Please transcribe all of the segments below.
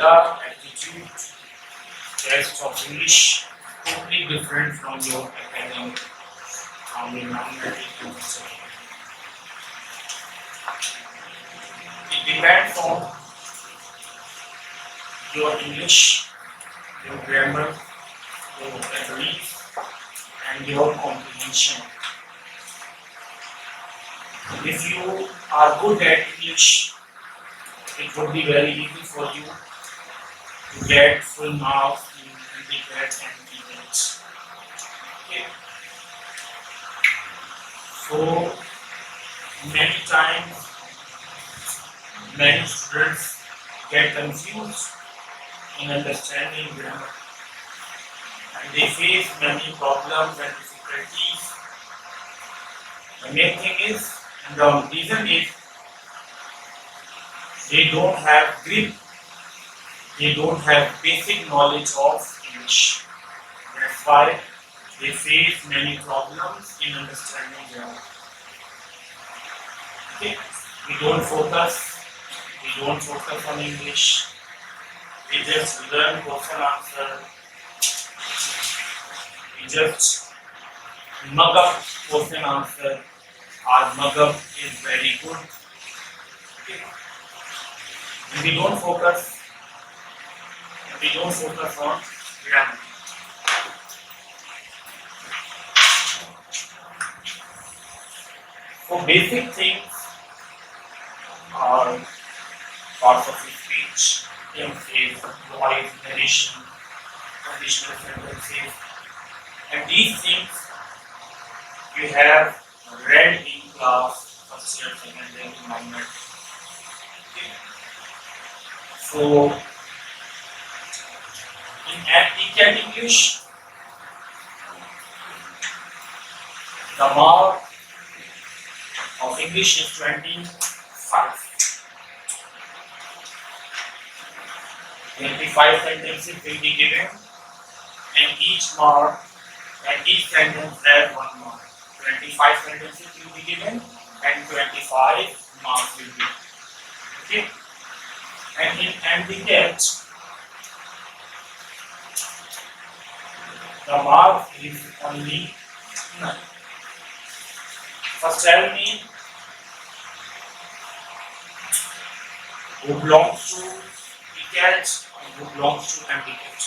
the aptitude test of English totally different from your academic, from your mathematics and etc. It depends on your English, your grammar, your vocabulary, and your comprehension. If you are good at English, it would be very easy for you to get full marks in undergrad and BTech. Okay. So many times, many students get confused in understanding grammar, and they face many problems and difficulties. The main thing is, and the reason is, they don't have grip, they don't have basic knowledge of English. That's why they face many problems in understanding grammar. Okay? We don't focus on English. We just learn question answer. We just mug up question answer. Our mug up is very good. Okay? And we don't focus on grammar. So basic things are parts of speech, emphasis, voice, narration, conditional sentences, and these things you have read in class, first year, second year, minor. Okay. So in ECAT English, the mark of English is 25. 25 sentences will be given, and each sentence has 1 mark. 25 sentences will be given, and 25 marks will be. Okay? And in MDCAT, the mark is only 9. First tell me who belongs to ECAT and who belongs to MDCAT.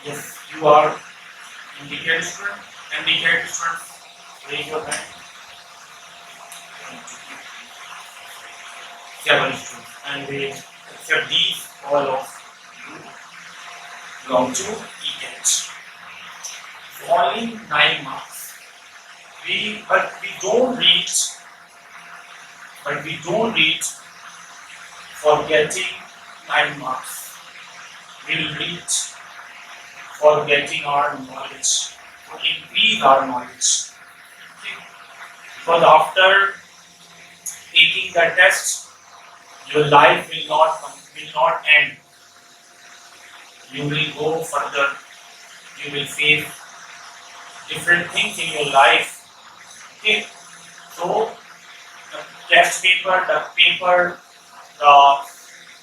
Yes, you are MDCAT student. MDCAT student, raise your hand. 7 students. And we accept these, all of you belong to ECAT. Only 9 marks. But we don't read for getting 9 marks. We'll read for getting our knowledge, to increase our knowledge. Okay? Because after taking the test, your life will not end. You will go further. You will face different things in your life. Okay, so the test paper, the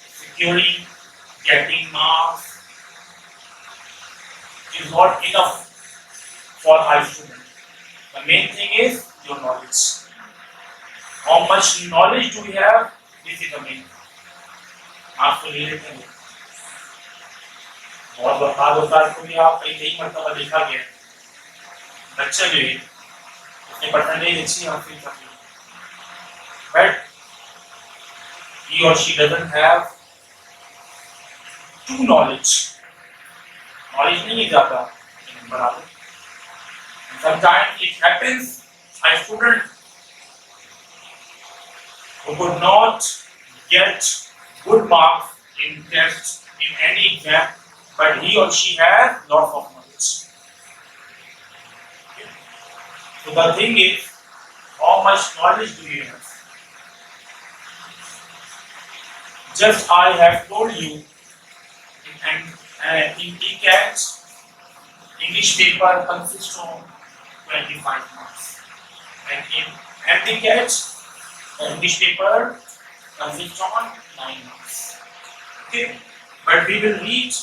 securing, getting marks is not enough for high student. The main thing is your knowledge. How much knowledge do we have? This is the main thing. आपको ले लेते हैं बहुत बार को भी आप कई मरतबा देखा गया बच्चा जो है उसने परसेंटेज अच्छी हासिल कर ली but he or she doesn't have true knowledge नहीं है ज़्यादा बराबर sometimes it happens a student who could not get good marks in tests in any exam, but he or she has lots of knowledge. Okay. So the thing is, how much knowledge do you have? Just I have told you, in ECAT, English paper consists of 25 marks, and in MDCAT, English paper consists of 9 marks. Okay, But we will read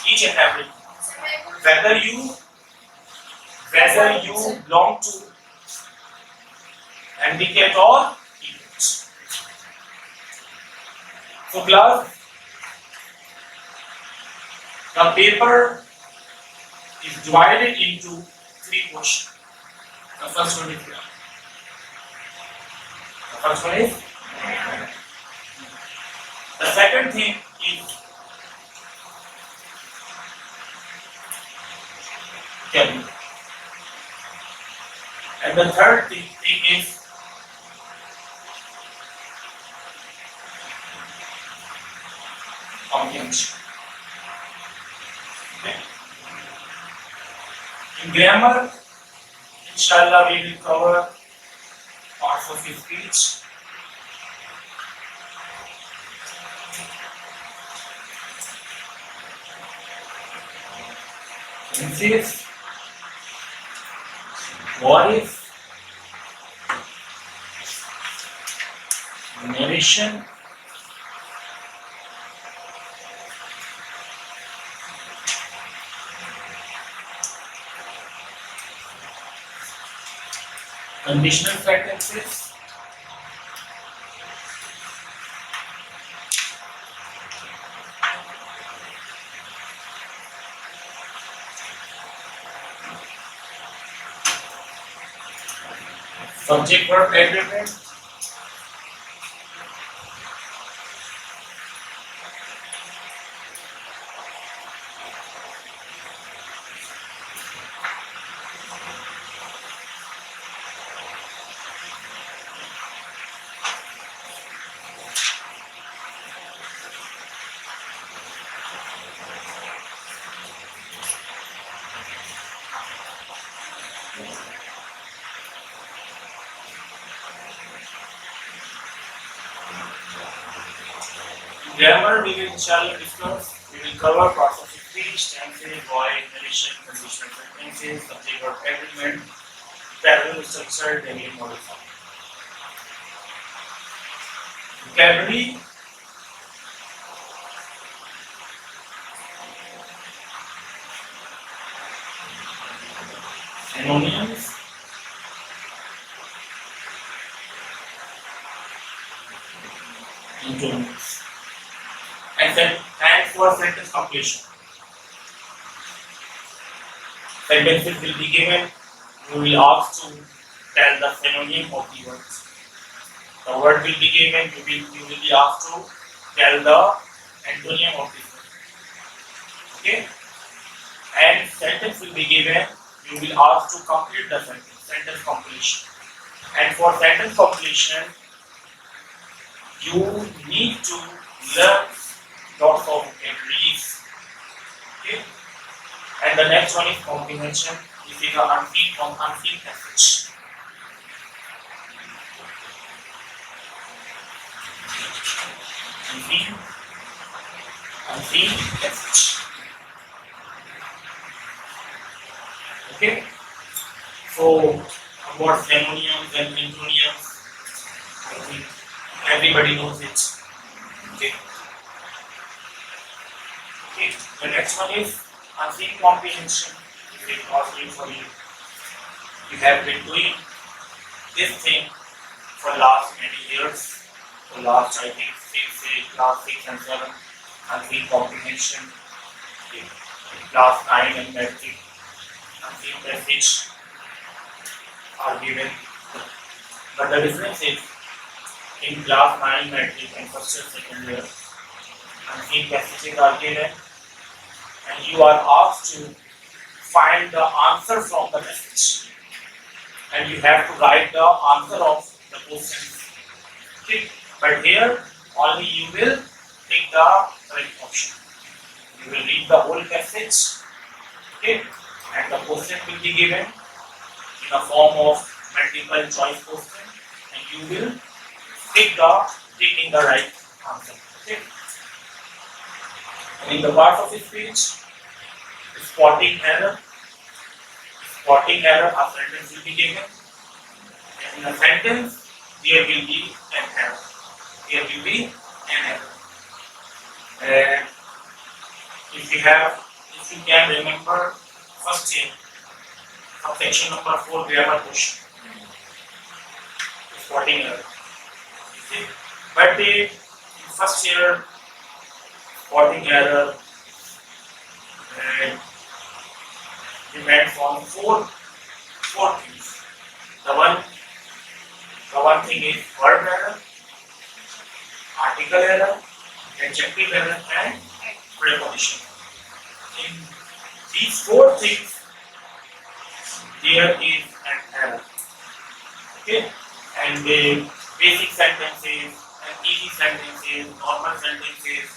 each and everything. Whether you belong to handicap or events. So class, the paper is divided into three portions. The first one is the second thing is vocabulary. And the third thing is comprehension. Okay. In grammar, inshallah, we will cover parts of speech. Tenses, voice, narration, conditional sentences, subject verb agreement, grammar we will inshallah discuss. We will cover parts of speech, tenses, voice, narration, conditional sentences, subject verb agreement, parallel structure, daily model form. Vocabulary, synonyms, antonyms, and for sentence completion. Sentences will be given. You will ask to tell the synonym of the words. The word will be given. You will be asked to tell the antonym of the word. Okay. And sentence will be given. You will ask to complete the sentence. Sentence completion. And for sentence completion, you need to learn lots of vocabularies. Okay. And the next one is comprehension. This is an unseen passage. Unseen passage. Okay. So about synonyms and antonyms, I think everybody knows it. Okay. Okay. The next one is unseen comprehension. It is possible for you. You have been doing this thing for last many years. For last, I think, class 6 and 7, unseen comprehension. Okay. Class 9 and matric, unseen passage are given. But the difference is, in class 9 matric and first and second year, unseen passages are given, and you are asked to find the answer from the message, and you have to write the answer of the question. Okay. But here only you will take the correct option. You will read the whole passage, okay, and the question will be given in a form of multiple choice question, and you will take in the right answer. Okay. And in the part of speech, spotting error, a sentence will be given, and in a sentence there will be an error. There will be an error. And if you can remember first year, section number 4 grammar question, spotting error. Okay. But in first year, spotting error depends on four things. The one thing is verb error, article error, adjective error, and preposition. In these four things, there is an error. Okay, and the basic sentences and easy sentences, normal sentences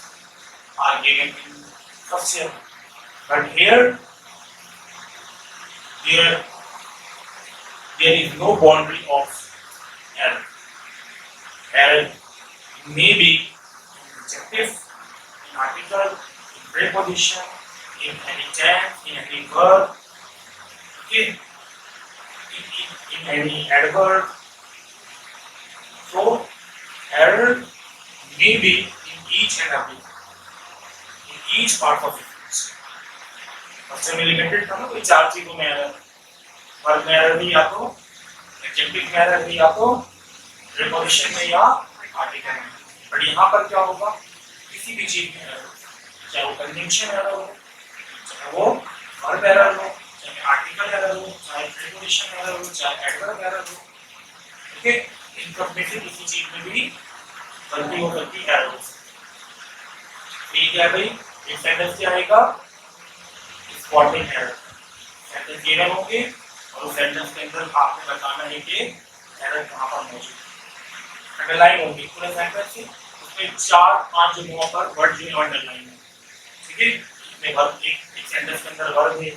are given in first year. But here, there is no boundary of error. Error may be in adjective, in article, in preposition, in any tense, in any verb, okay, in any adverb. So error may be in each and every, in each part of it. बच्चे में limited था ना कोई चार चीजों में error, verb में error भी या तो एडजेक्टिव में एरर भी या तो प्रीपोजिशन में या आर्टिकल में. बट यहाँ पर क्या होगा, किसी भी चीज में एरर, चाहे वो कंजंक्शन एरर हो, चाहे वो वर्ब एरर हो, चाहे आर्टिकल एरर हो, चाहे प्रीपोजिशन एरर हो, चाहे एडवर्ब एरर हो. ओके, इन सब में से किसी चीज में भी गलती हो सकती है, एरर हो सकती है. ठीक है भाई, एक सेंटेंस क्या आएगा, स्पॉटिंग एरर. सेंटेंस गिवन होंगे और उस सेंटेंस के अंदर आपने बताना है कि एरर कहाँ पर मौजूद है. अंडरलाइन होगी पूरा सेंटेंस से, उसमें 4-5 जगहों पर वर्ड जो है अंडरलाइन है. ठीक है, इसमें वर्ब एक सेंटेंस के अंदर वर्ब है,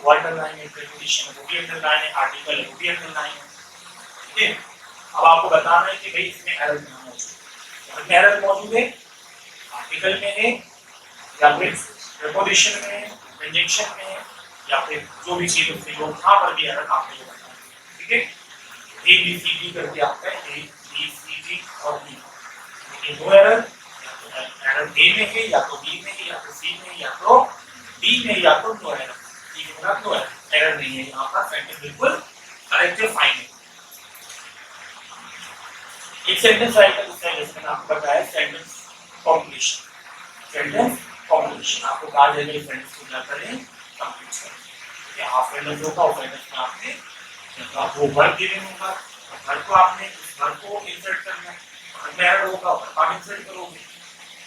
वो अंडरलाइन है, प्रीपोजिशन वो भी अंडरलाइन है, आर्टिकल है वो भी अंडरलाइन है. ठीक है, अब आपको बताना है कि भाई इसमें एरर कहाँ मौजूद है. वर्ब में एरर मौजूद है, आर्टिकल में है, या फिर प्रीपोजिशन में है, कंजंक्शन में, या फिर जो भी चीज उसमें जो जहाँ पर भी एरर आपने जो बताया. ठीक है, ए बी सी डी करके आपका है, ए बी सी डी और बी, लेकिन दो एरर, या तो एरर ए में है, या तो बी में है, या तो सी में, या तो डी में, या तो नो एरर. ठीक है ना, नो एरर नहीं है यहाँ पर, सेंटेंस बिल्कुल करेक्ट है, फाइन है. एक सेंटेंस आएगा दूसरा, जैसे मैंने आपको बताया सेंटेंस कॉम्प्लीशन. सेंटेंस कॉम्प्लीशन आपको कहा जाएगा इस सेंटेंस को क्या करें, कंप्लीट करें. ठीक है, हाफ सेंटेंस होगा और सेंटेंस में आपने वो वर्ब गिवन होगा, वर्ब को आपने उस वर्ब को इंसर्ट करना है, वर्ब में एरर होगा वर्ब आप इंसर्ट करोगे.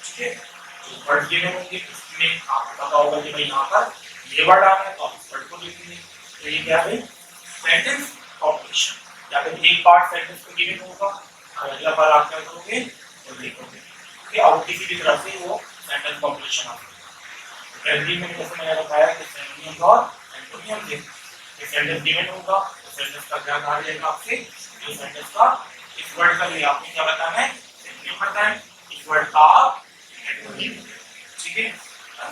ठीक है, तो वर्ड गिवन होंगे, इसमें आपको पता होगा कि भाई यहाँ पर ये वर्ड आना है तो आप इस वर्ड को लिखेंगे. तो ये क्या है, सेंटेंस कॉम्प्लीशन. या फिर एक पार्ट सेंटेंस को गिवन होगा और अगला बार आप क्या करोगे तो लिखोगे. ठीक है, और किसी भी तरह से वो सेंटेंस कॉम्प्लीशन आता है. एग्रीमेंट जैसे मैंने बताया कि सिनोनिम्स और एंटोनिम्स है. ये सेंटेंस गिवन होगा तो सेंटेंस का क्या कहा जाएगा आपसे, जो सेंटेंस का इस वर्ड का लिए आपने क्या बताना है, सिनोनिम बताना है, इस वर्ड का एंटोनिम. ठीक है,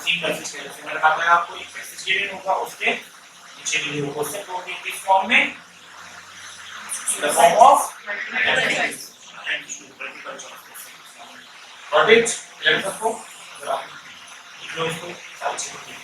सिंपल से मैंने बताया आपको, एक पैसेज गिवन होगा उसके नीचे भी वो क्वेश्चन होंगे किस फॉर्म में, the form of antonym. Got it? Clear सबको? अगर आप लिख लो इसको, सारी चीजें.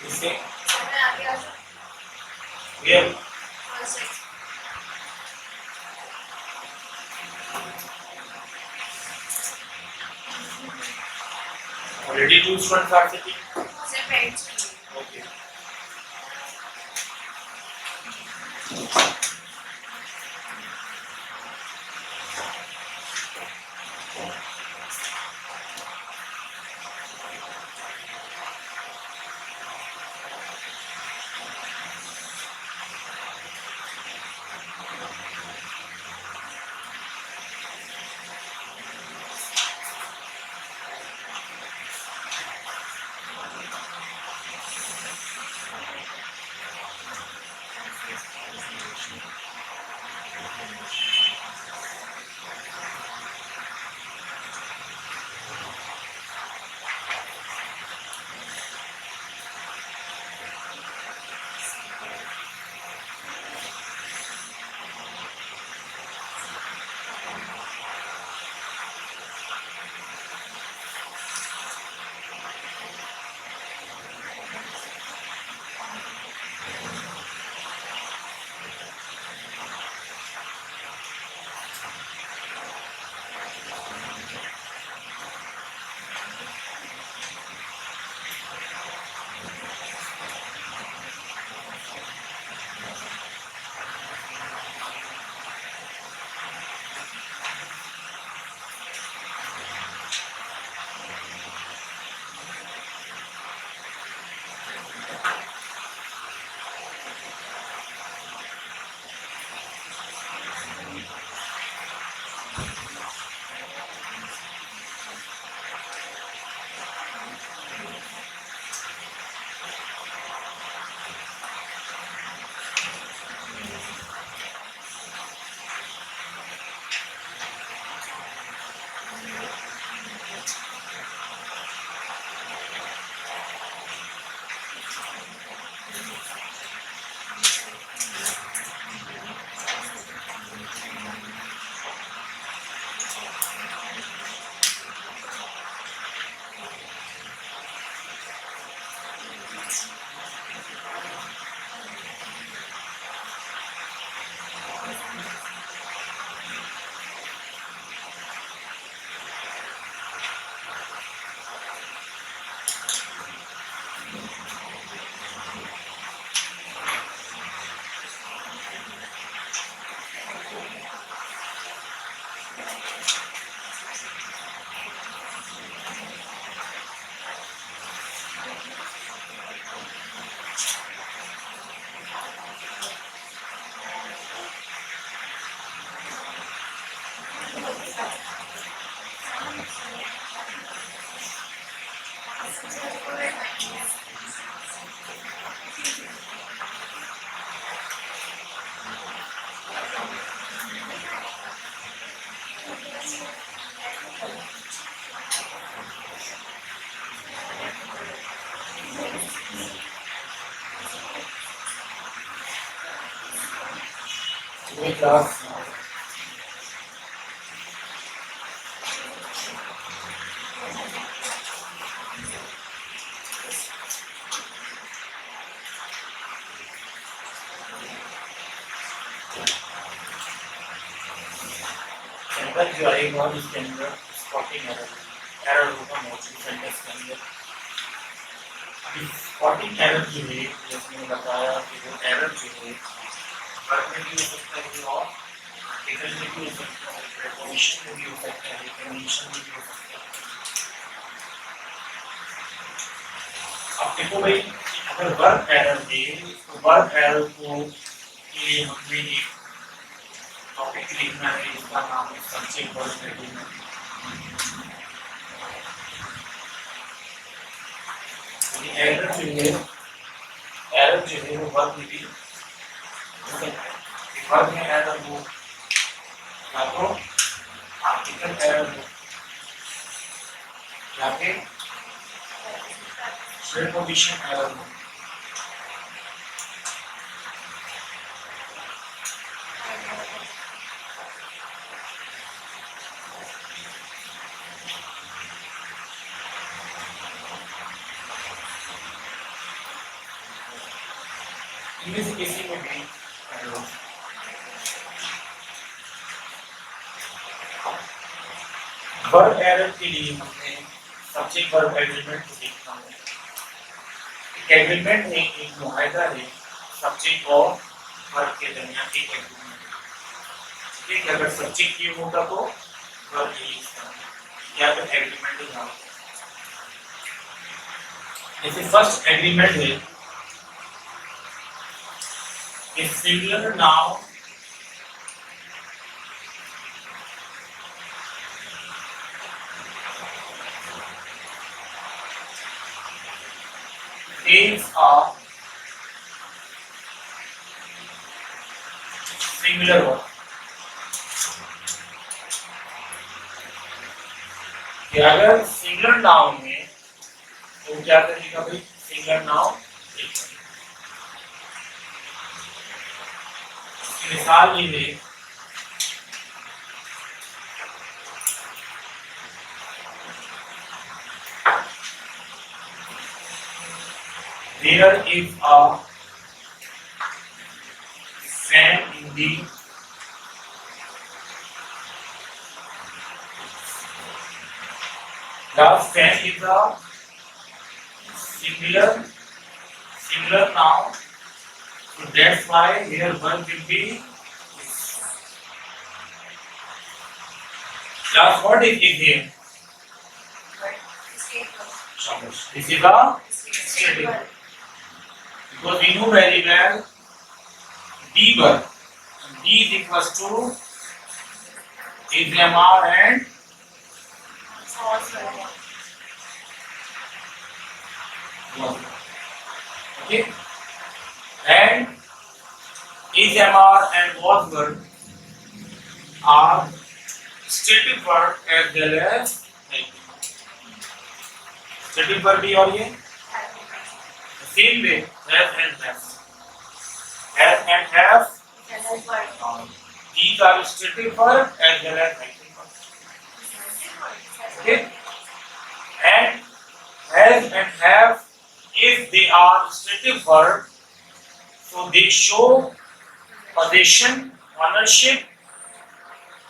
इससे clear? Already 2 students are sitting. Okay. Which class? Sentence जो आएगा इसके अंदर स्पॉटिंग एरर होगा मोस्टली सेंटेंस के अंदर। अभी स्पॉटिंग एरर जो है जैसे मैंने बताया कि वो एरर जो है वर्ब में भी हो सकता है और आर्टिकल में भी हो सकता है, प्रीपोजिशन में भी हो सकता है, कंडीशन में भी हो सकता है। अब देखो भाई अगर वर्ब एरर है तो वर्ब एरर को लिए हमने एक टॉपिक लिखना है, इसका नाम है सब्जेक्ट वर्ब एग्रीमेंट। एरर जो है वो वर्ब में भी हो सकता है। वर्ब में एरर हो या तो आर्टिकल एरर हो या फिर प्रीपोजिशन एरर हो। इनमें से किसी में भी एरर हो। वर्ब एरर के लिए हमने सब्जेक्ट वर्ब एग्रीमेंट को देखना है। एग्रीमेंट में एक मुआहदा है सब्जेक्ट और वर्ब के दरमियान एक एग्रीमेंट। ठीक है, अगर सब्जेक्ट ये होगा तो वर्ब ये या फिर एग्रीमेंट ही ना। जैसे फर्स्ट एग्रीमेंट है a singular noun is a singular word। अगर सिंगुलर नाउन में तो क्या करेगा भाई, सिंगुलर नाउन मिसाल ये है there is a fan in the fan is a singular noun, so that's why here verb will be just what is here? This is a stative verb because we know very well D verb. D is equals to is MR and okay, and is MR and was verb are stative verb as well as helping। stative verb भी और ये same way have and have these are stative verb as well as helping verb। Okay, and has and have, if they are stative verb, so they show possession, ownership,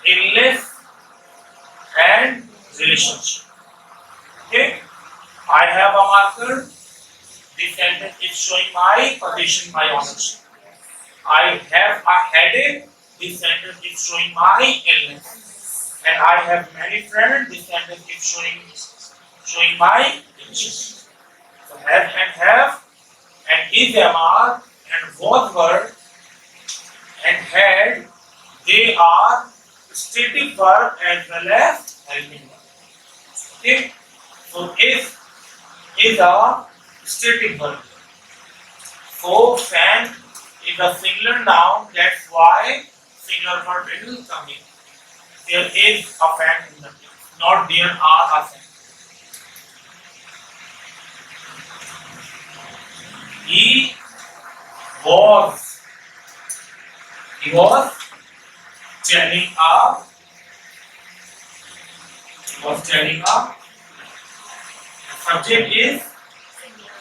illness and relationship। Okay, I have a marker, this sentence is showing my possession, my ownership। I have a headache, this sentence is showing my illness। and I have many friends, this sentence is showing my relationship। so have and is MR and was verb and had, they are stative verb as well as helping verb। Okay, so is a stative verb, so fan is a singular noun, that's why singular verb will come in। there is a fan in the place, not there are a fan। he was telling a subject is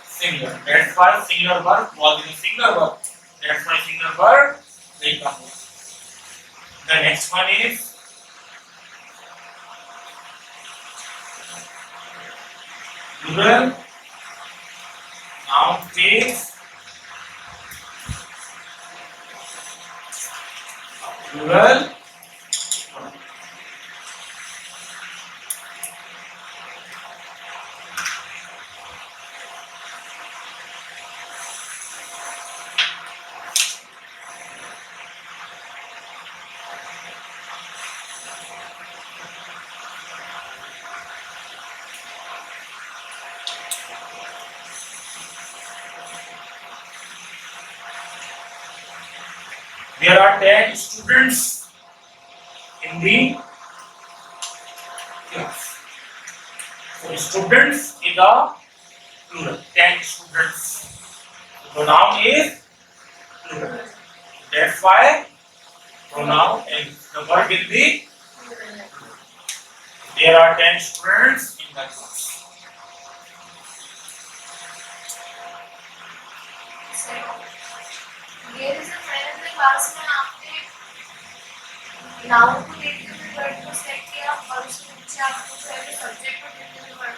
singular. That's why singular verb was in a singular verb. That's why singular verb will come here. The next one is plural. Noun takes plural. There are 10 students in the class. So students is a plural. 10 students. The noun is plural. That's why pronoun and the verb will be plural. There are 10 students in the class. There is a friend in the class में आपने noun को देखते हुए verb को select किया और उसके नीचे आपको जो है subject को देखते हुए verb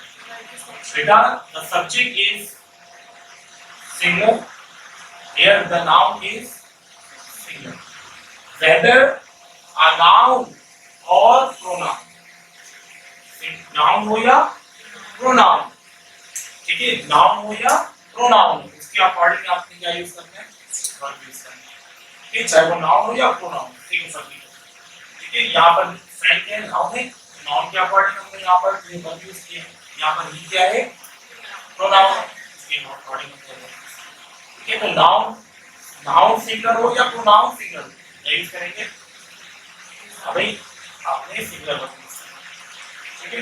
को select किया. Beta, the subject is singular. Here the noun is singular. Whether a noun or pronoun. Noun हो या pronoun. ठीक है, noun हो या pronoun. इसके अकॉर्डिंग आपने क्या यूज करना है? वर्ब यूज करना है. ठीक है, चाहे वो noun हो या pronoun. ठीक है सभी. ठीक है, यहाँ पर फ्रेंड क्या है? noun है. noun के अकॉर्डिंग हमने यहाँ पर ये वर्ब यूज किया. यहाँ पर ही क्या है? pronoun. इसके अकॉर्डिंग ठीक है, तो नाउन सिंगुलर हो या प्रोनाउन सिंगुलर क्या यूज करेंगे? अभी आपने सिंगुलर वर्ब यूज किया. ठीक है,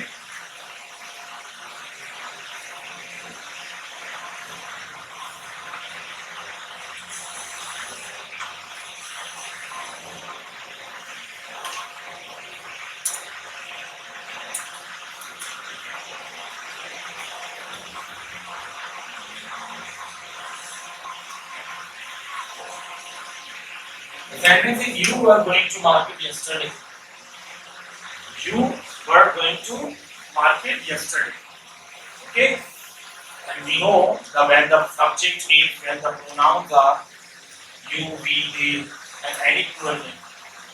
the sentence is you were going to market yesterday. You were going to market yesterday. Okay, and we know that when the subject is, when the pronouns are you, we, they, and any plural name.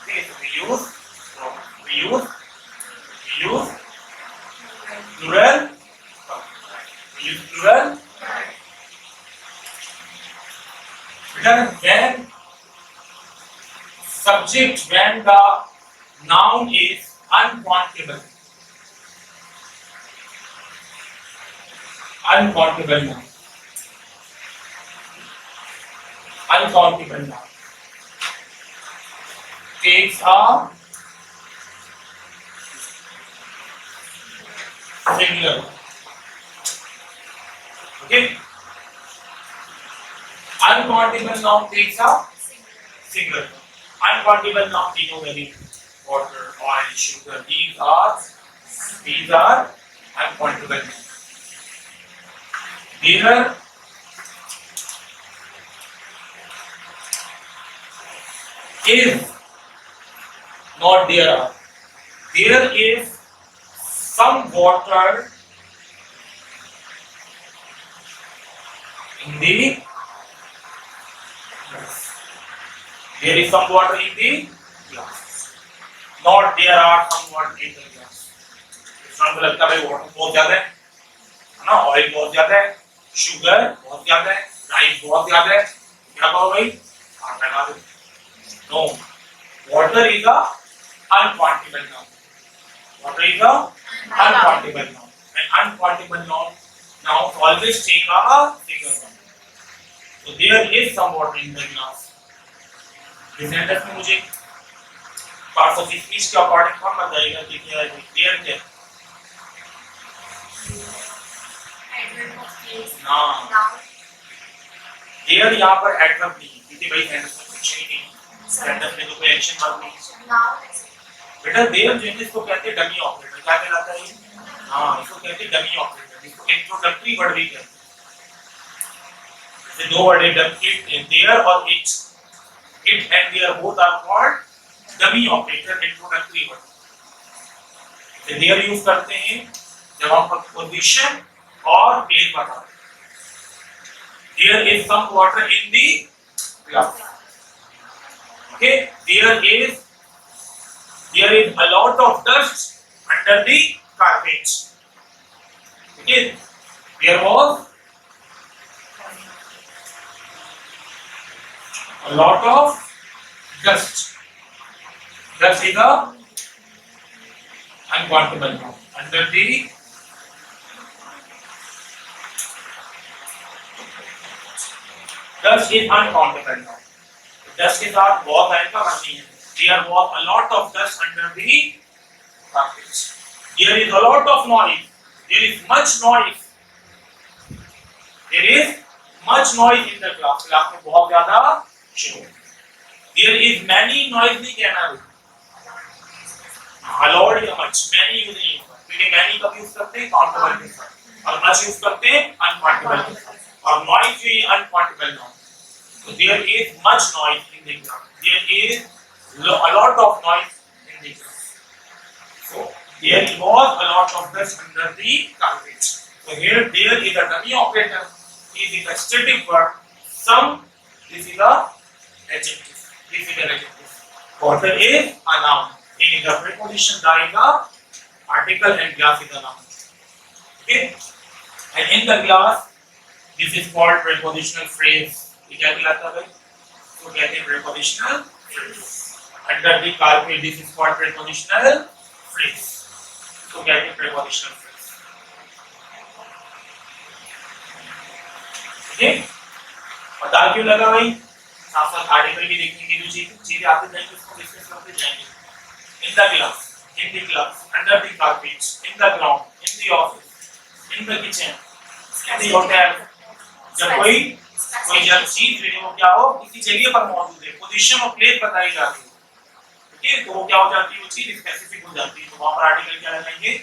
Okay, so we use plural. We use plural. When subject, when the noun is uncountable. Uncountable noun. Uncountable noun. Takes a singular. Okay. Uncountable noun takes a singular. Uncountable noun, we know very water, oil, sugar. These are uncountable. There is not there are. There is some water in the glass. There is some water in the glass. Not there are some water in the glass. इसमें को लगता है भाई water बहुत ज्यादा है ना, oil बहुत ज्यादा है, शुगर बहुत ज्यादा है, राइस बहुत ज्यादा है, क्या कहो भाई? आग लगा दो. No, water is a uncountable noun. Water is a uncountable noun. And uncountable nouns always take a single one. So there is some water in the glass. इस सेंटेंस में मुझे पार्ट्स ऑफ स्पीच के according कौन बताएगा कि क्या है? There क्या है? देयर यहाँ पर एडवर्ब नहीं है क्योंकि भाई सेंटेंस में कुछ ही नहीं. सेंटेंस में तो कोई एक्शन वर्ब नहीं है. बेटा देयर जो है इसको कहते हैं डमी ऑपरेटर। क्या कहलाता है ये? हाँ, इसको कहते हैं डमी ऑपरेटर, इसको इंट्रोडक्टरी वर्ड भी कहते हैं। जैसे दो वर्ड है देयर और it and there both are called dummy operator, introductory word. There use करते हैं जब हम पोजीशन और प्लेस बताते हैं। There is some water in the glass. Okay, there is a lot of dust under the carpet. Okay, there was a lot of dust. Dust is a uncountable noun. Under the dust is uncountable noun. Dust के साथ बहुत आने का मतलब नहीं है। There was a lot of dust under the carpet. There is a lot of noise. There is much noise. There is much noise in the class. Class में बहुत ज़्यादा शोर। There is many noise नहीं कहना है। A lot या much, many use नहीं होगा। क्योंकि many कब यूज करते हैं countable के साथ, और much यूज करते हैं uncountable के साथ, और noise भी uncountable noun। So there is much noise in the class. There is a lot of noise in the class. So there was a lot of dust under the carpet. So here there is a dummy operator. It is a static verb. Some, this is a adjective. This is an adjective. Water is a noun. It is a preposition. Da is a article and glass is a noun. Okay. And in the class, this is called prepositional phrase. ये क्या कहलाता है? तो कहते हैं prepositional phrase. Under the carpet, this is called prepositional phrase. तो कहते हैं prepositional phrase. ठीक? पता क्यों लगा भाई? साथ साथ आर्टिकल भी देखेंगे, जो चीजें आते जाएंगे उसको डिस्कस करते जाएंगे. In the class, in the class, under the carpet, in the ground, in the office, in the kitchen, in the hotel. जब कोई जब चीज है वो क्या हो, किसी जगह पर मौजूद है, पोजीशन और प्लेस बताई जाती है, ठीक है, तो वो क्या हो जाती है, वो चीज स्पेसिफिक हो जाती है, तो वहां पर आर्टिकल क्या लगाएंगे?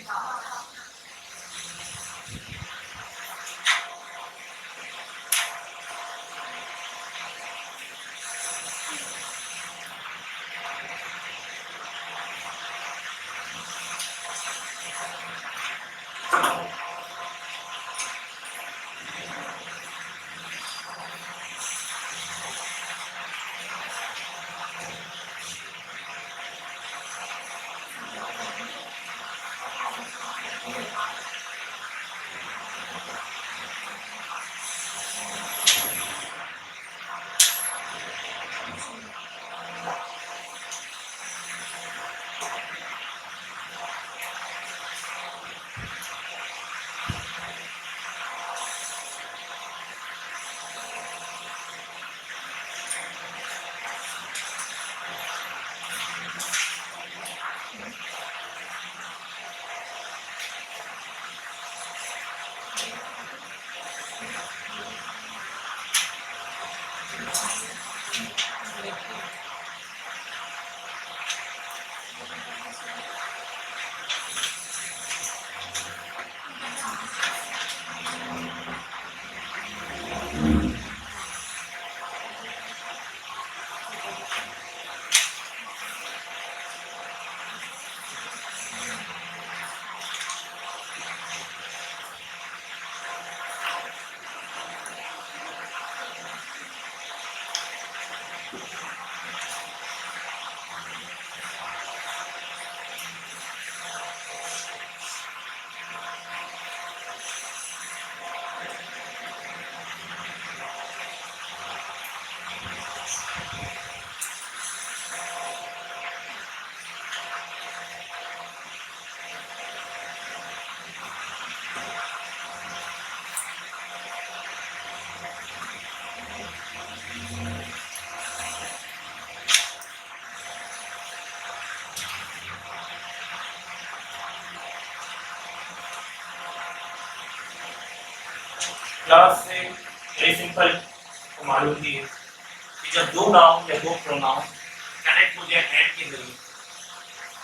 क्लास से वेरी सिंपल तो मालूम ही है कि जब दो नाउन या दो प्रोनाउन कनेक्ट हो जाए एंड के जरिए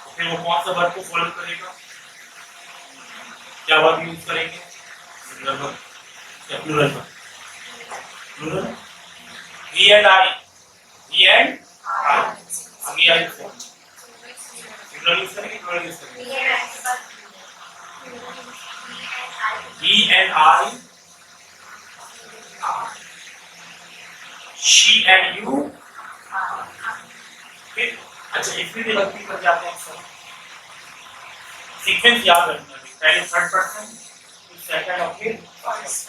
तो फिर वो कौन सा वर्ब को फॉलो करेगा? क्या वर्ब यूज करेंगे? सिंगुलर वर्ब या plural verb? Plural. He and I, he and I, आगे आई फॉर्म सिंगुलर यूज करेंगे, प्लूरल यूज करेंगे? He and I, she and you. फिर अच्छा इसमें विभक्ति कर जाते हैं सर, सीक्वेंस याद रखना है, पहले थर्ड पर्सन, फिर सेकंड और फिर first.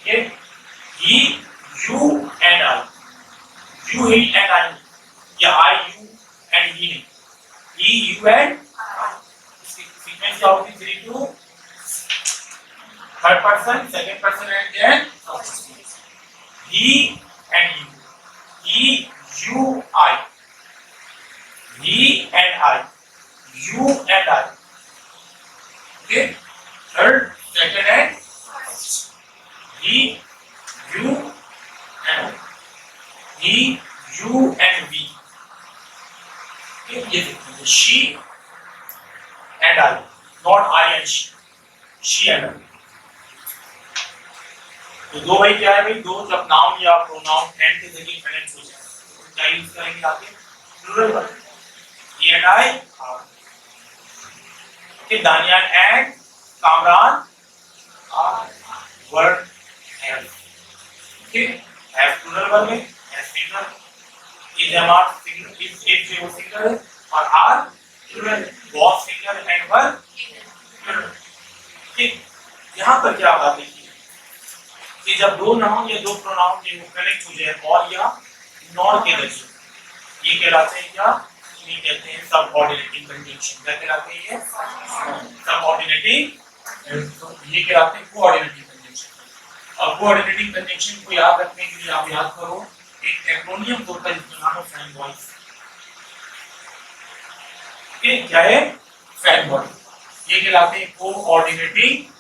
Okay, he, you and I, you he and आई, या आई यू एंड ही नहीं, ही यू एंड सीक्वेंस क्या होगी? 3 to third person, second person and then he and you, he, you, I, he and I, you and I. Okay, third, second and first. He, you and I, he, you and we. Okay, ये देखिए, she and I, not I and she and I. तो दो भाई क्या है भाई, दो जब नाउन या प्रोनाउन एंड के जरिए कनेक्ट हो जाए तो क्या यूज करेंगे आगे? Plural verb. He and I are. Okay, Daniyal and Kamran are verb have. Okay, have plural verb है, have singular, is am are singular, is जो सिंगुलर है और are plural, was singular and verb plural. Okay, यहां पर क्या बात है कि जब दो नाउन या दो प्रोनाउन के वो कनेक्ट हो जाए और या नॉर के जरिए, ये कहलाते हैं क्या? ये कहते हैं सबऑर्डिनेटिंग कंजंक्शन। क्या कहलाते हैं ये? सबऑर्डिनेटिंग। ये कहलाते हैं कोऑर्डिनेटिंग कंजंक्शन। और कोऑर्डिनेटिंग कंजंक्शन को याद रखने के लिए आप याद करो एक एक्रोनियम होता है जिसका नाम है फैन वॉइस। ओके, क्या है? Fan voice. ये कहलाते हैं कोऑर्डिनेटिंग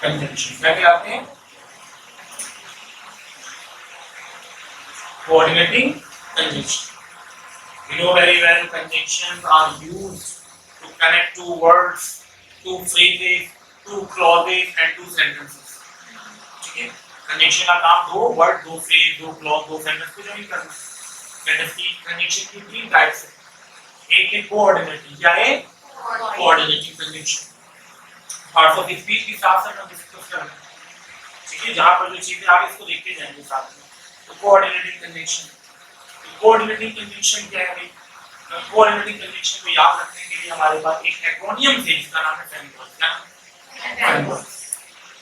कंजंक्शन। क्या कहलाते हैं? Coordinating conjunction. You know very well conjunctions are used to connect two words, two phrases, two clauses and two sentences. ठीक है? कंजंक्शन का काम दो वर्ड, दो फ्रेज, दो क्लॉज, दो सेंटेंस को ज्वाइन करना। सेंटेंस की कंजंक्शन की तीन टाइप्स है। एक है कोऑर्डिनेटिंग। क्या है? Coordinating conjunction. Parts of speech के साथ साथ हम डिस्कस कर रहे हैं। ठीक है, जहां पर जो चीजें आ रही है इसको देखते जाएंगे साथ में। तो कोऑर्डिनेटिंग कंजंक्शन, कोऑर्डिनेटिंग कंजंक्शन क्या है? कोऑर्डिनेटिंग कंजंक्शन को याद रखने के लिए हमारे पास एक एक्रोनियम है जिसका नाम है फैन वॉइस। क्या? Fan voice.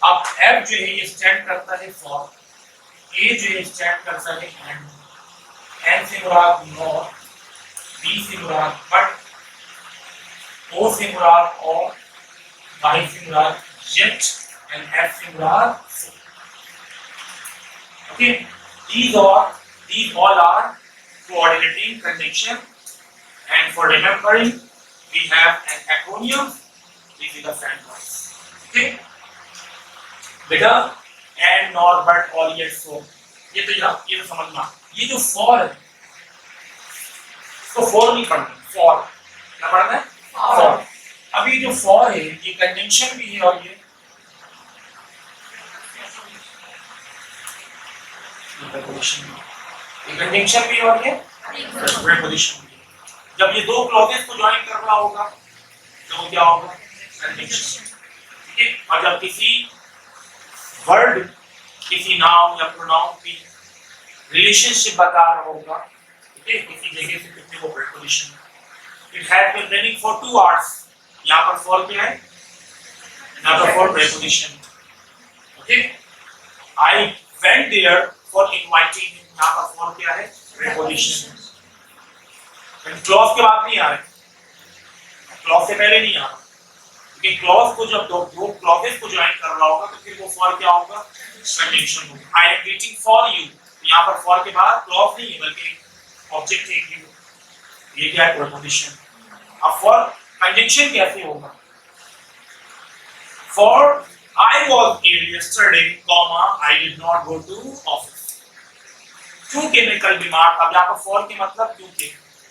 अब एफ जो है ये स्टैंड करता है फॉर, ए जो है स्टैंड करता है एंड, एन से मुराद नॉट, बी से मुराद बट, ओ से मुराद और, Y से मुराद yet and F से मुराद so. Okay, these all are coordinating conjunction, and for remembering we have an acronym. This is the fan voice. Okay, बेटा and nor but or yet so, ये तो समझना। ये जो for है तो for नहीं पढ़ना, for क्या पढ़ना है? For। अभी जो फॉर है ये कंजंक्शन भी है और ये प्रीपोजिशन भी है। ये कंजंक्शन भी है और ये प्रीपोजिशन भी है। जब ये दो क्लॉजेस को ज्वाइन कर रहा होगा तो क्या होगा? कंजंक्शन। ठीक है, और जब किसी वर्ड, किसी नाउन या प्रोनाउन की रिलेशनशिप बता रहा होगा, ठीक है, किसी जगह से कितने को preposition. It has been running for 2 hours। यहाँ पर फॉर क्या है? यहाँ पर for preposition. Okay, I went there for inviting, यहाँ पर फॉर क्या है? प्रीपोजिशन। क्लॉज के बाद नहीं आ रहे, क्लॉज से पहले नहीं आ रहा, क्योंकि क्लॉज को जब दो क्लॉजेस को ज्वाइन कर रहा होगा तो फिर वो फॉर क्या होगा? कंजंक्शन होगा। I am waiting for you, यहाँ पर फॉर के बाद क्लॉज नहीं है बल्कि ऑब्जेक्ट है यू, ये क्या है? प्रीपोजिशन। अब फॉर कंजंक्शन कैसे होगा? For I was ill yesterday, comma, I did not go to office. To chemical remark, अब यहाँ पर फॉर के मतलब क्योंकि,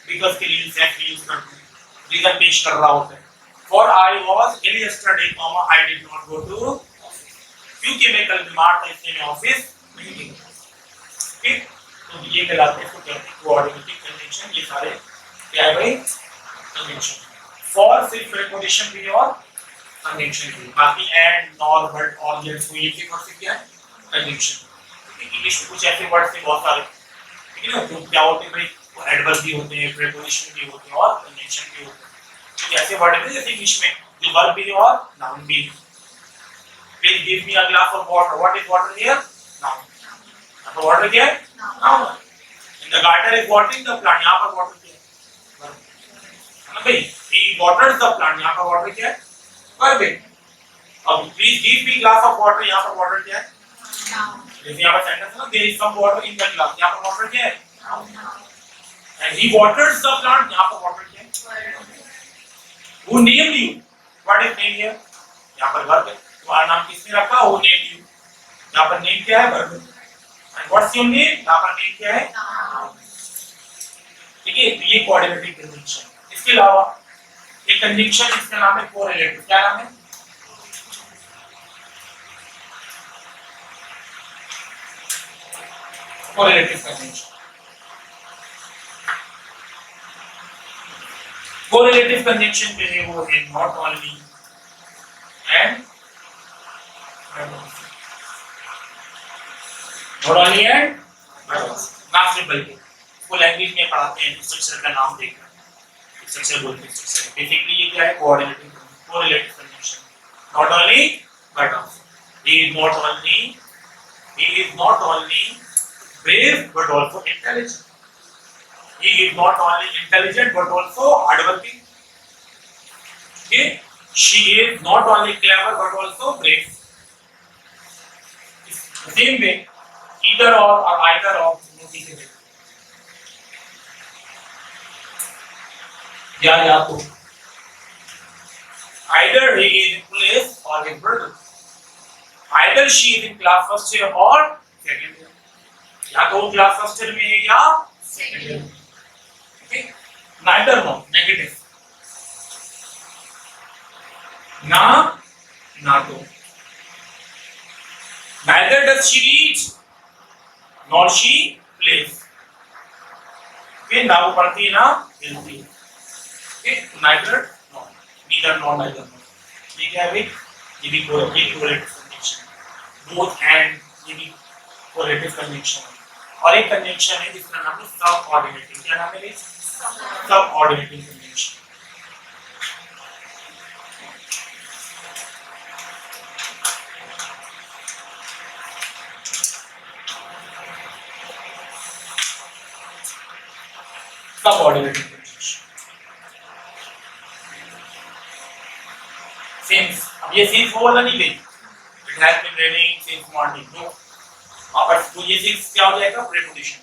बिकॉज के लिए एग्जैक्टली यूज करते हैं, रीजन पेश कर रहा होता है। For I was ill yesterday comma I did not go to office, क्यों केमिकल रिमार्क है इसलिए मैं ऑफिस नहीं गया। ठीक, तो ये कहलाते हैं, इसको कहते हैं कोऑर्डिनेटिंग कंजंक्शन। ये सारे क्या है भाई, कंजंक्शन। फॉर सिर्फ प्रीपोजिशन भी और कंजंक्शन भी, बाकी एंड, नॉर, बट, और, यट, तो ये क्या है, कंजंक्शन। इंग्लिश में कुछ ऐसे वर्ड्स हैं बहुत सारे, ठीक है ना, तो क्या होते हैं भाई, वो एडवर्ब भी होते हैं, प्रीपोजिशन भी होते हैं और कंजंक्शन भी होते हैं। तो ऐसे वर्ड है जैसे इंग्लिश में जो वर्ब भी है और नाउन भी है। Please give me a glass of water, what is water here, noun. यहाँ पर वाटर क्या है, noun. In the garden is watering the plant, यहाँ पर वाटर क्या है, है ना भाई, ही वाटर्स द प्लांट, यहाँ पर वाटर क्या है, वर्ब है। अब please give me glass of water, यहाँ पर वाटर क्या है, जैसे यहाँ पर सेंटेंस है ना, there is some water in the glass, यहाँ पर वाटर क्या है, and he waters the plant, यहाँ पर वाटर क्या है। Who named you? What is name here? यहाँ पर वर्ब है, तुम्हारा नाम किसने रखा, who named you? यहाँ पर नेम क्या है, वर्ब है। And what's your name? यहाँ पर नेम क्या है, ठीक है। तो ये कोऑर्डिनेटिंग कंजंक्शन। इसके अलावा एक कंजंक्शन, इसका नाम है कोरिलेटिव। क्या नाम है, कोरिलेटिव कंजंक्शन। कोरिलेटिव कंजंक्शन जो है वो है not only and not only and ना सिर्फ बल्कि। वो लैंग्वेज में पढ़ाते हैं, स्ट्रक्चर का नाम देकर स्ट्रक्चर बोलते हैं। स्ट्रक्चर बेसिकली ये क्या है, coordinative correlative conjunction. Not only but also, he is not only brave but also intelligent. He is not only intelligent but also hardworking. Okay? She is not only clever but also brave. The same way, either or either of या तो either he is in place or his brother. Either she is in class first year or second year. या तो class first year में है या second year में। Okay, neither no negative, ना तो। neither does she read nor she plays. Okay, ना वो पढ़ती है ना खेलती है। Okay, neither no, neither nor neither no, ये क्या है भाई, ये भी कोरिलेटिव कंजंक्शन। बोथ एंड, ये भी कोरिलेटिव कंजंक्शन है। और एक कंजंक्शन है जिसका नाम है सबऑर्डिनेटिंग। क्या नाम है, subordinating conjunction. Subordinating conjunction since, अब ये सिंस वो वाला नहीं गई, it has been raining since morning, no. पर तो ये सिंस क्या हो जाएगा, preposition.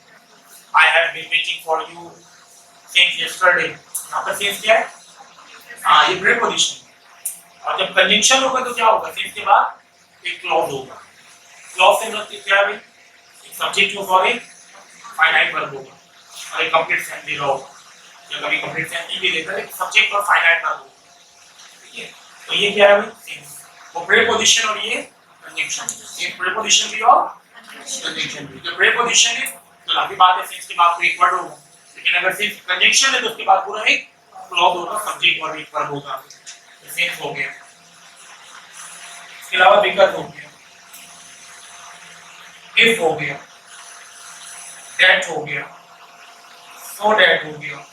I have been waiting for you since yesterday, यहाँ पर सिंस क्या है, हाँ ये प्रीपोजिशन। और जब कंजंक्शन होगा तो क्या होगा, सिंस के बाद एक क्लॉज होगा। क्लॉज से मतलब क्या है, एक सब्जेक्ट होगा और एक फाइनाइट वर्ब होगा और एक कंप्लीट सेंस भी होगा, या कभी कंप्लीट सेंस नहीं भी देता है, एक सब्जेक्ट और फाइनाइट वर्ब होगा। ठीक है, तो ये क्या है भाई, सिंस। वो प्रीपोजिशन और ये कंजंक्शन, ये प्रीपोजिशन भी और कंजंक्शन भी। जो प्रीपोजिशन है तो अभी बात है, सिंस के बाद कोई एक वर्ड होगा, लेकिन अगर सिर्फ कंजंक्शन है तो उसके बाद पूरा एक क्लॉज होगा, सब्जेक्ट और एक वर्ब होगा। तो सिंस हो गया। इसके अलावा बिकॉज़ हो गया, इफ हो गया, दैट हो गया, सो दैट हो गया,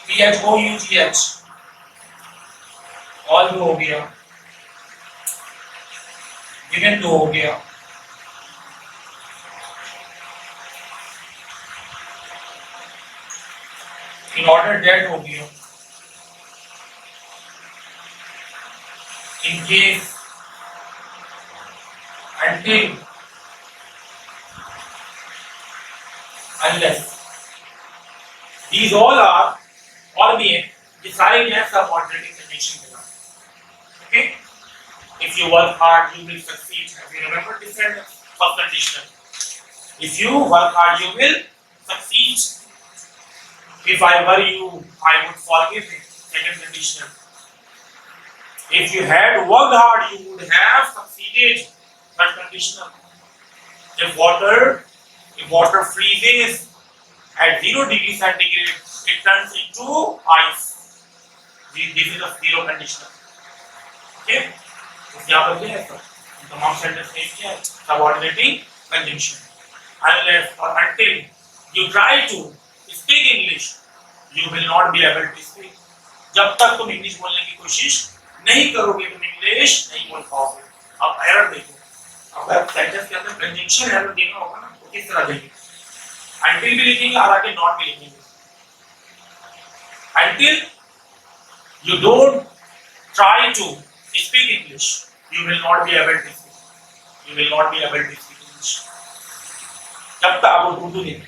PHOUGH ऑल हो गया, given to हो गया, in order that हो गया, in case, until, unless, these all are, और भी है, ये सारे क्या है, सबऑर्डिनेटिंग कंडीशन के नाम। Okay, if you work hard you will succeed, have you remembered this sentence? first conditional. If you work hard, you will succeed. If I were you, I would forgive it. Second conditional. If you had worked hard, you would have succeeded. Third conditional. If water freezes at 0 degree centigrade, it turns into ice. This is a zero conditional. Okay? तो यहाँ पर क्या है sir? तमाम sentence में क्या है? Subordinating conjunction. Unless or until you try to speak English, you will not be able to speak. जब तक तुम इंग्लिश बोलने की कोशिश नहीं करोगे, तुम इंग्लिश नहीं बोल पाओगे. अब एरर देखो. अगर सेंटेंस के अंदर कंजंक्शन एरर देना होगा ना, तो किस तरह देंगे? Until भी लिखेंगे और आगे not भी लिखेंगे. Until you don't try to speak English, you will not be able to speak. You will not be able to speak English. जब तक आप उर्दू देंगे,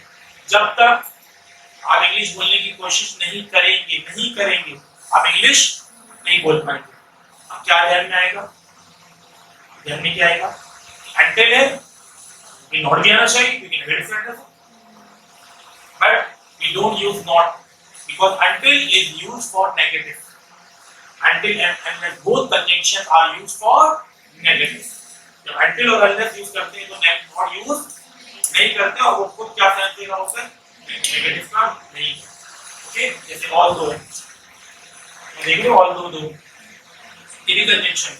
जब तक आप इंग्लिश बोलने की कोशिश नहीं करेंगे, आप इंग्लिश नहीं बोल पाएंगे. अब क्या ध्यान में आएगा? ध्यान में क्या आएगा? Until है, we not भी आना चाहिए क्योंकि नेगेटिव सेंटेंस है. But we don't use not because until is used for negative. Until and both conjunctions are used for negative. जब until और unless यूज करते हैं तो not यूज नहीं करते और वो खुद क्या सेंस देगा उसे? नेगेटिव का नहीं. ओके, जैसे although है. देख रहे हो although दो ये कंजंक्शन.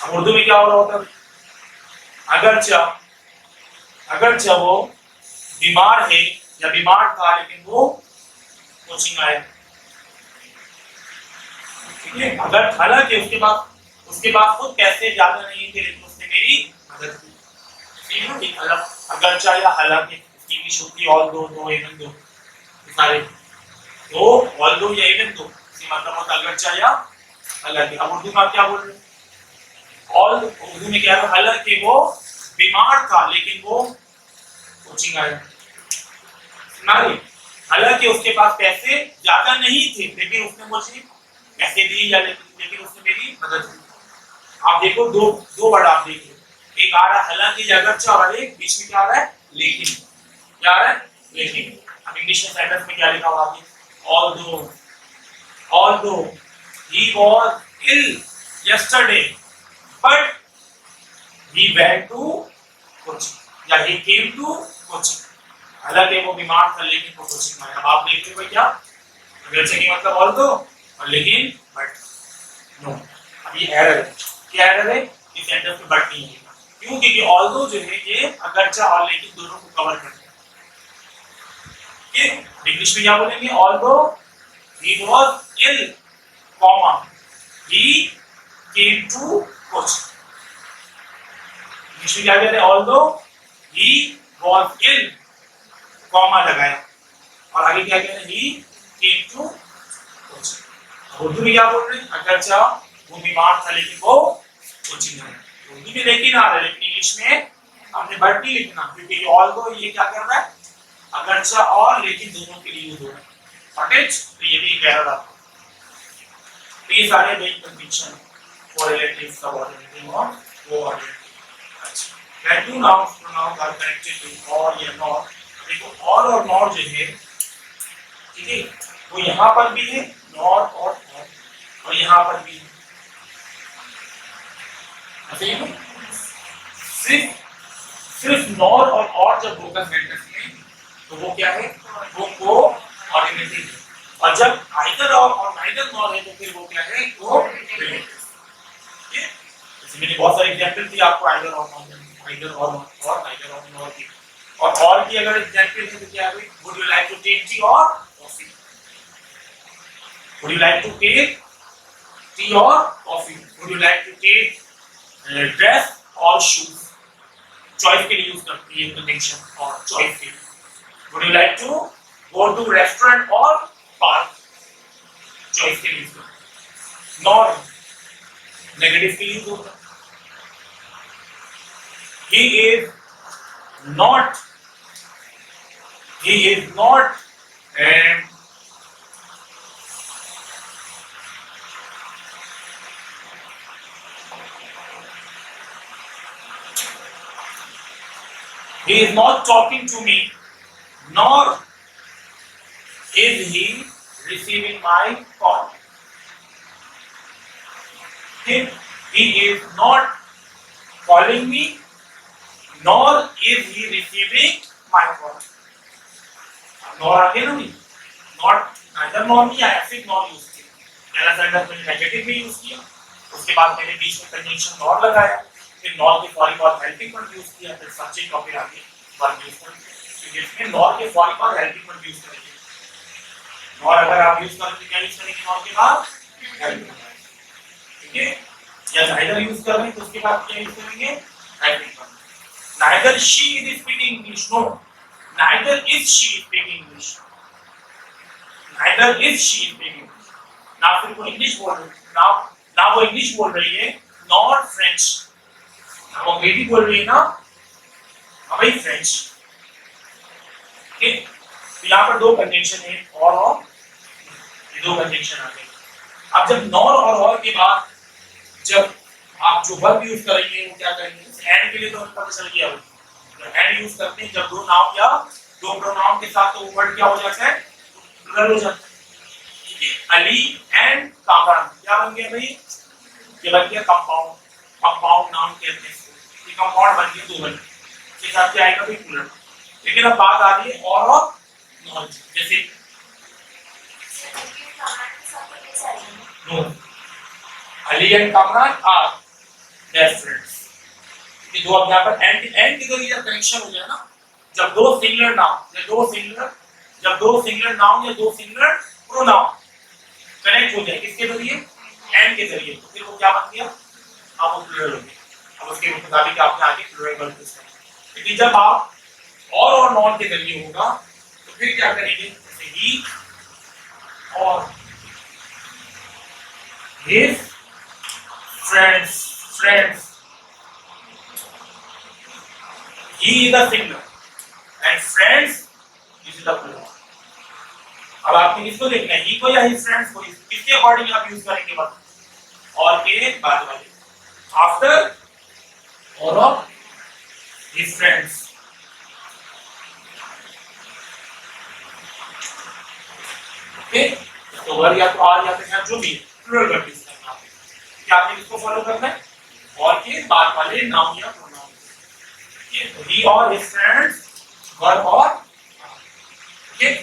अब उर्दू में क्या हो रहा होता है? अगरचा वो बीमार है या बीमार था लेकिन वो कोचिंग आया. ठीक है, अगर हालांकि उसके बाद खुद पैसे ज्यादा नहीं थे लेकिन उसने मेरी मदद की. ठीक है, एक अलग अगरचा या हालांकि इसकी इंग्लिश होती है ऑल दो इवन दो. सारे तो ऑल दो या इवन दो इसका मतलब होता है अगरचा या हालांकि. अब उर्दू में आप क्या बोल रहे हैं? ऑल उर्दू में क्या है? हालांकि वो बीमार था लेकिन वो कोचिंग आया. हालांकि उसके पास पैसे ज्यादा नहीं थे लेकिन उसने मुझे पैसे दिए या लेकिन उसने मेरी मदद की. आप देखो दो वर्ड आप देखो. एक आ रहा है हालांकि या अगरचा और एक बीच में क्या आ रहा है? लेकिन. क्या आ रहा है? लेकिन. अब इंग्लिश में सेंटेंस में क्या लिखा हुआ है? although he was ill yesterday but he went to coaching या he came to कोचिंग. हालांकि वो बीमार था लेकिन वो कोचिंग आया. अब आप देखते हो क्या? अगर से मतलब although और लेकिन but नो. अब ये एरर है. क्या एरर है? इस सेंटेंस में बट नहीं है. क्यों? क्योंकि although जो है ये अगरचा और लेकिन दोनों को कवर करता है. ठीक, इंग्लिश में क्या बोलेंगे? although he was ill, comma he came to coaching. English में क्या कहते हैं? although he was ill, comma लगाया और आगे क्या कहते हैं? he came to coaching. Urdu में क्या बोल रहे हैं? अगरचा वो बीमार था लेकिन वो कोचिंग आया. उर्दू में लेकिन आ रहा है लेकिन इंग्लिश में हमने बट नहीं लिखना क्योंकि ऑल्दो ये क्या कर रहा है? अगरचा और लेकिन दोनों के लिए यूज हो रहा है. तो ये भी कह रहा था. तो ये सारे बेसिक कंडीशन कोरिलेटिव सबऑर्डिनेटिव और कोऑर्डिनेटिव. अच्छा, can you now pronoun are connected to or या not. देखो और नॉट जो है, ठीक है, वो यहाँ पर भी है नॉट और यहाँ पर भी है. सिर्फ नॉट और जब होगा सेंटेंस में तो वो क्या है? वो कोऑर्डिनेटिव है. और जब आइदर और नाइदर नॉर है तो फिर वो क्या है? कोरिलेटिव. ठीक है, जैसे मैंने बहुत सारे एग्जांपल दिए आपको आइदर और नाइदर और नॉर की. और की अगर एग्जांपल है तो क्या है? Would you like to take tea or coffee? Would you like to take tea or coffee? Would you like to take dress or shoes? Choice के लिए यूज करती है कंजंक्शन और चॉइस के लिए. Would you like to go to restaurant or park? Choice के लिए use करती है. नॉट नेगेटिव के लिए यूज होता है. he is not He is not talking to me, nor is he receiving my call. Okay? He is not calling me, nor is he receiving my call. Nor आगे ना नहीं, not neither nor नहीं आया, फिर nor use किया, पहला sentence मैंने negative में यूज किया, उसके बाद मैंने बीच में कंजंक्शन नॉर लगाया, फिर नॉर के फॉर बाद हेल्पिंग वर्ब यूज किया, फिर सब्जेक्ट और फिर आगे वर्ब यूज कर दिया। तो इसमें नॉर के फॉर बाद हेल्पिंग वर्ब यूज करेंगे। नॉर अगर आप यूज करेंगे क्या यूज करेंगे नॉर के बाद हेल्पिंग वर्ब, ठीक है? या नाइदर यूज कर रहे हैं तो उसके बाद क्या यूज करेंगे helping verb. Neither she is speaking English, no, neither is she speaking English, neither is she speaking English। now फिर वो इंग्लिश बोल रही है, now वो इंग्लिश बोल रही है, not French। now वो अंग्रेजी बोल रही है ना, भाई फ्रेंच। ठीक, तो यहाँ पर दो कंजंक्शन है, और ये दो कंजंक्शन आ गए। अब जब नॉर और के बाद जब आप जो वर्ब यूज करेंगे वो क्या करेंगे, एंड के लिए तो हमें पता चल गया, एंड यूज करते हैं जब दो नाउन या दो प्रोनाउन के साथ, तो वर्ड क्या हो जाता है, प्लूरल हो जाता है। ठीक है, अली एंड कामरान क्या बन गया भाई, ये बन गया कंपाउंड, कंपाउंड नाउन कहते हैं इसको, ये कंपाउंड बन गया दो वर्ड के साथ, क्या आएगा भाई प्लूरल। लेकिन अब बात आ रही है और नॉन, जैसे no, Ali and Kamran are their friends. ये दो अब यहाँ पर एंड के जरिए जब कनेक्शन हो जाए ना, जब दो सिंगुलर नाउन या दो सिंगुलर प्रोनाउन कनेक्ट हो जाए, किसके जरिए, एंड के जरिए, तो फिर वो क्या बन गया, अब वो प्लूरल हो गया। अब उसके मुताबिक आपने आगे प्लूरल वर्ब यूज करना है। लेकिन जब आप और नॉन के जरिए होगा तो फिर क्या करेंगे, जैसे ही और his friends, he is the singular and friends is the plural। अब आपने किसको देखना है, he को या his friends को, किसके अकॉर्डिंग आप यूज करेंगे वर्ब, और के बाद वाले, आफ्टर और ऑफ his friends। ओके, तो वर्ब या तो आर या फिर जो भी है प्लूरल वर्ब यूज करना है। क्या आपने किसको फॉलो करना है, और के बाद वाले नाउन या pronoun. He or his friends, verb or, okay?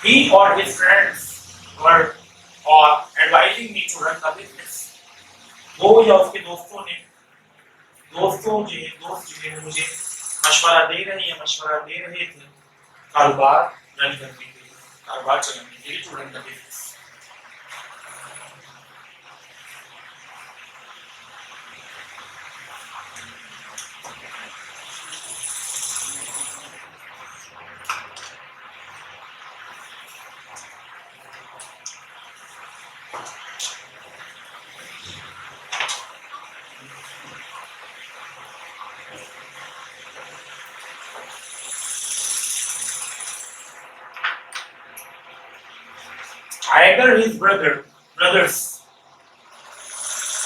He or his friends were or advising me to run the business। वो या उसके दोस्तों जो है दोस्त जो है मुझे मशवरा दे रहे थे कारोबार रन करने के लिए, कारोबार चलाने के लिए, to run the business. Either his brothers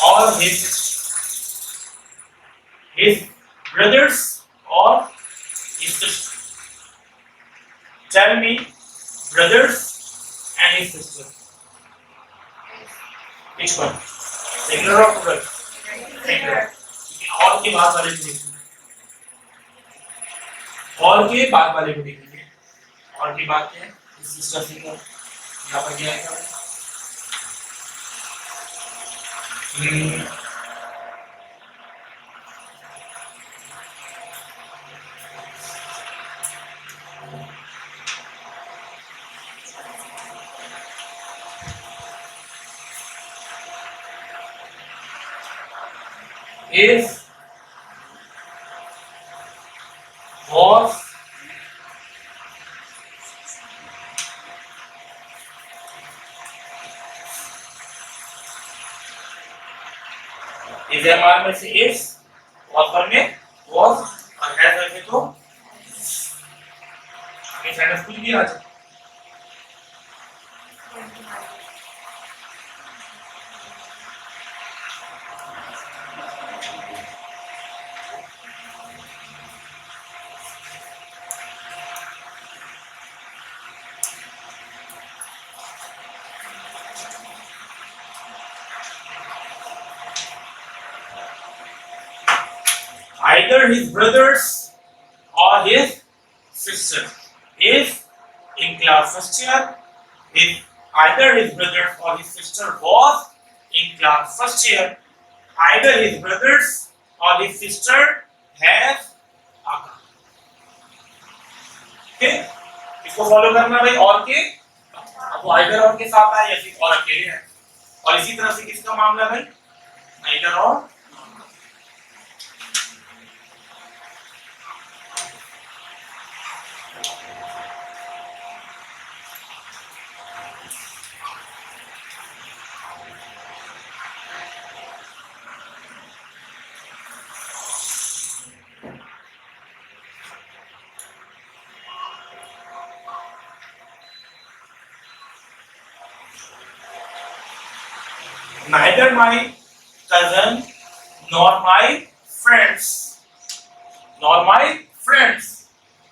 or his brothers or his sister। Tell me brothers and his sister, which one, singular or plural, singular। और के बाद वाले को देखेंगे, और के बाद वाले को देखेंगे, और की बात क्या है, सिस्टर सिंगुलर, यहाँ पर क्या आएगा, is इज एमआर में से इज, was पर में was और has रखे तो ये सेंटेंस कुछ भी आ जाए. Either his brothers or his sister. If in class first year, if either his brother or his sister was in class first year, either his brothers or his sister have a car. Okay? इसको follow करना भाई और के अब वो either और के साथ है या फिर और अकेले है. और इसी तरह से किसका मामला है भाई? आइदर और neither my cousin nor my friends,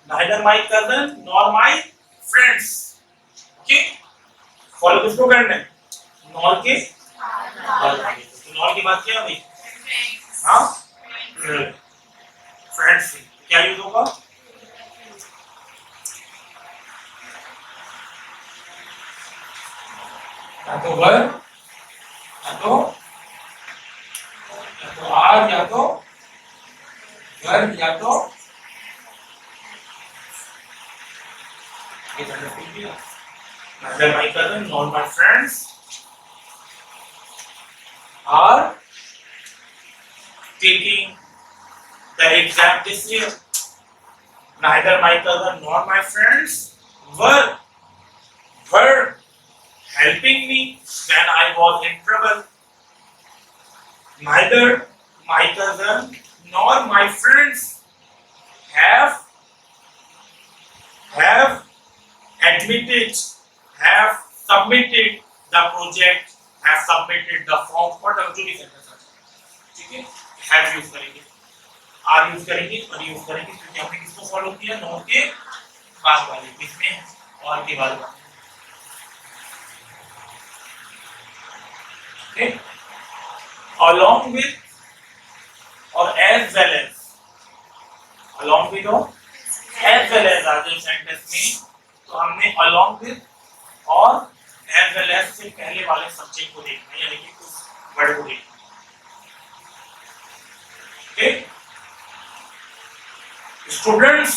neither my cousin nor my friends. Okay, follow किसको करना है? नॉर के तो नॉर की बात क्या है भाई? हाँ, फ्रेंड्स से क्या यूज होगा? या तो वर, या तो आर, या तो घर, या तो neither my cousin nor my friends are taking the exam this year. Neither my cousin nor my friends were helping me when I was in trouble. Neither my cousin nor my friends have submitted the project, have submitted the form. What are you saying? ठीक है, have use करेंगे, are use करेंगे और use करेंगे क्योंकि हमने किसको follow किया? नॉट के बाद वाले, किसमें? और के बाद वाले. Okay, along with or as well as, along with or as well as आगे सेंटेंस में तो हमने along with और as well as से पहले वाले सब्जेक्ट को देखना है, यानी कि उस वर्ड को देखना. Okay, students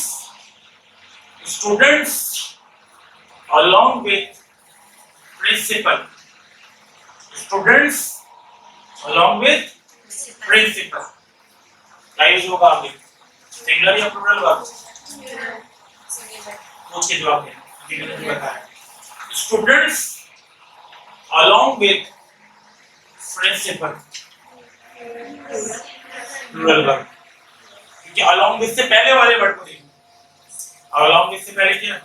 along with principal, students along with principal क्या यूज होगा आगे? सिंगुलर या प्लूरल वर्ब? पूछ के जवाब देना, ये मैंने बताया. Students along with principal plural verb, क्योंकि along with से पहले वाले वर्ड को देखना. along with से पहले क्या?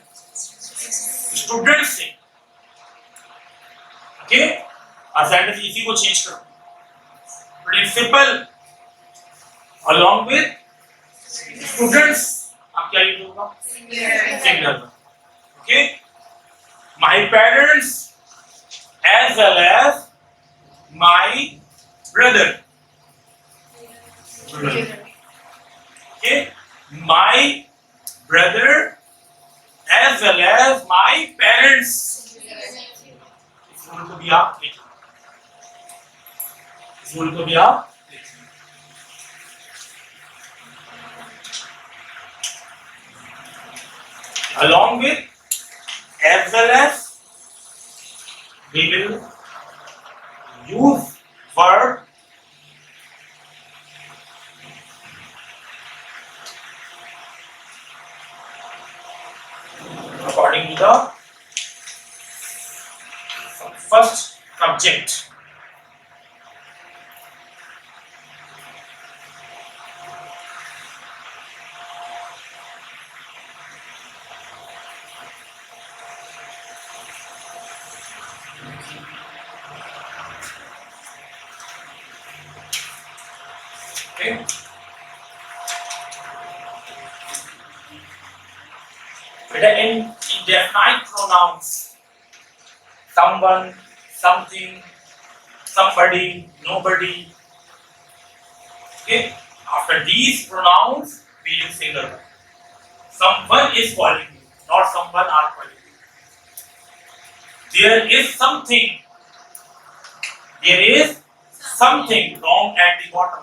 स्टूडेंट्स से. ओके, और सेंटेंस इसी को चेंज करो. प्रिंसिपल along with students, अब क्या यूज होगा? Singular. Okay, my parents as well as my brother. Okay, my brother as well as my parents. इस रूल को भी आप लिख लो. इस रूल को भी आप लिख लो. Along with as well as we will use verb according to the first subject. Okay. But in indefinite pronouns, someone, something, somebody, nobody. Okay. After these pronouns, we use singular. Someone is calling you, not someone are calling you. There is something. There is something wrong at the bottom.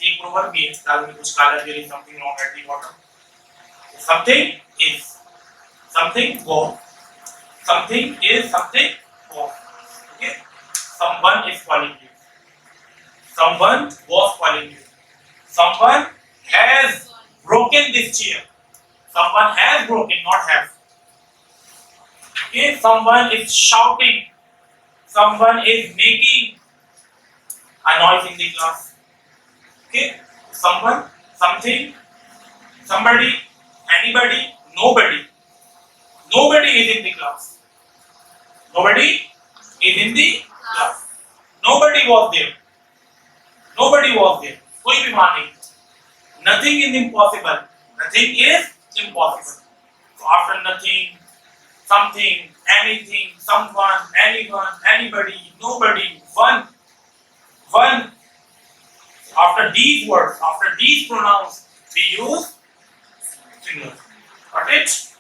एक proverb भी है, काल में कुछ काला, there is something wrong at the bottom. Something is, something wrong. Something is something wrong. Okay. Someone is calling you. Someone was calling you. Someone has broken this chair. Someone has broken, not have. Okay. Someone is shouting. Someone is making a noise in the class. Okay. Someone, something, somebody, anybody, nobody. Nobody is in the class. Nobody is in the class. Nobody was there. Nobody was there. कोई भी वहां नहीं. Nothing is impossible. Nothing is impossible. So after nothing, something, anything, someone, anyone, anybody, nobody, one. After these words, after these pronouns, we use singular. Got it?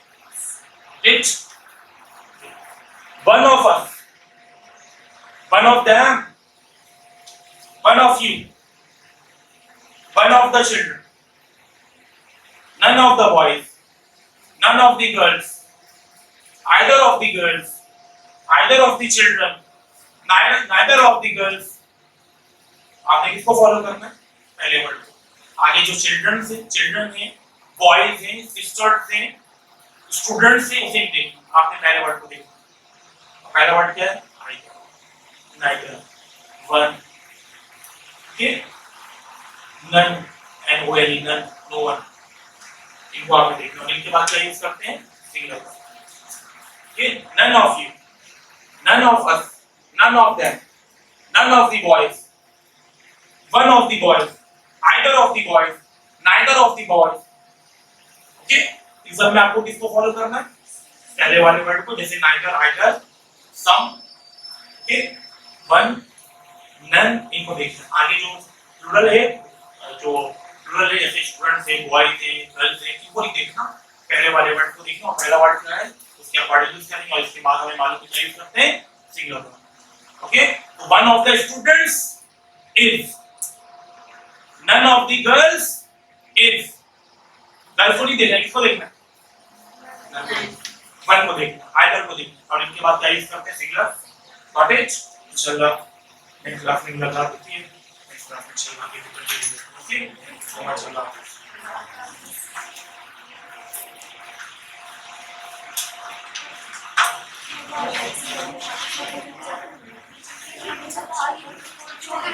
It. One of us. One of them. One of you. One of the children. None of the boys. None of the girls. Either of the girls. Either of the children. Neither of the girls. आपने किसको follow करना है? पहले word को. आगे जो children हैं, boys हैं, सिस्टर्स हैं, स्टूडेंट्स हैं, उसे देखिए. आपने पहले वर्ड को देखना. पहला वर्ड क्या है? Neither. One. Okay. None. N-O-N-E. None. No one. इनको आपने देखना. और इनके बाद क्या यूज करते हैं? Singular. Okay. None of you. None of us. None of them. None of the boys. One of the boys. Either of the boys. Neither of the boys. Okay. इस सब में आपको किसको फॉलो करना है? पहले वाले वर्ड को, जैसे neither, either, some. Okay. One. None. इनको देखना. आगे जो प्लूरल है, जैसे स्टूडेंट्स है, बॉयज है, गर्ल्स है, इनको नहीं देखना. पहले वाले वर्ड को देखना. और पहला वर्ड क्या है उसके अकॉर्डिंग यूज करेंगे. और इसके बाद हमें मालूम है क्या यूज करते हैं? सिंगुलर. ओके. तो one of the students is. None of the girls is. Girls को नहीं देखना. किसको देखना? वन को देखना. आइदर को देखना. और इनके बाद क्या यूज करते हैं? सिंगुलर. Got it? इंशाल्लाह नेक्स्ट क्लास में मुलाकात होती है. नेक्स्ट क्लास में इंशाल्लाह आगे कंटिन्यू. ओके. So much. अल्लाह छोटे